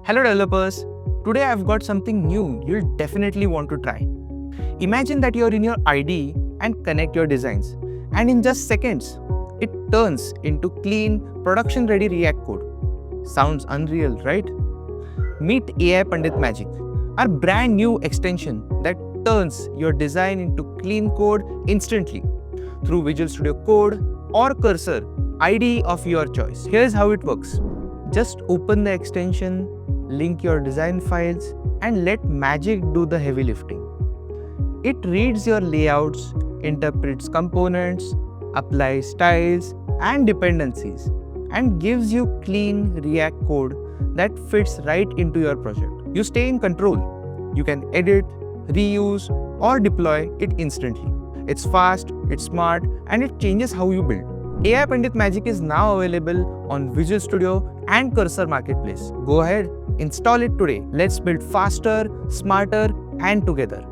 Hello developers, today I've got something new you'll definitely want to try. Imagine that you're in your IDE and connect your designs, and in just seconds, it turns into clean, production-ready React code. Sounds unreal, right? Meet AI Pundit Magic, our brand new extension that turns your design into clean code instantly through Visual Studio Code or Cursor, IDE of your choice. Here's how it works. Just open the extension, link your design files, and let Magic do the heavy lifting. It reads your layouts, interprets components, applies styles and dependencies, and gives you clean React code that fits right into your project. You stay in control. You can edit, reuse, or deploy it instantly. It's fast, it's smart, and it changes how you build. AI Pundit Magic is now available on Visual Studio and Cursor Marketplace. Go ahead, install it today. Let's build faster, smarter, and together.